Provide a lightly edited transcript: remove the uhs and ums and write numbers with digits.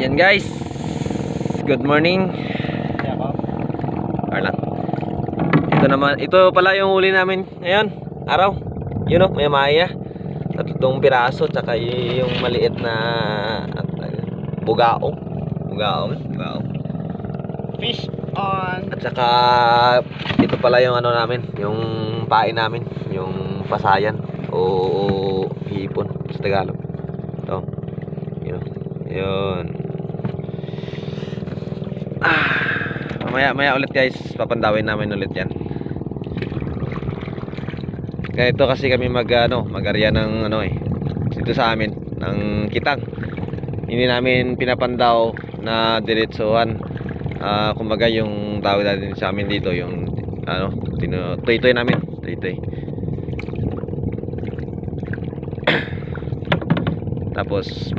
Yan guys, good morning. Lang. Ito naman, ito pala yung huli namin ngayon, araw. Yun o, may maya. 3 piraso, tsaka yung maliit na bugaong. Bugaong. Fish on. At saka ito pala yung ano namin, yung pain namin, yung pasayan o hipon sa Tagalog. Ito. Yun. Maya ulit guys, papandawin namin ulit yan. Ganito kasi kami mag-arya ng dito sa amin ng kitang. Hindi namin pinapandaw na diretsuhan. Kumbaga yung tawag natin sa amin dito yung toy namin, toy. Tapos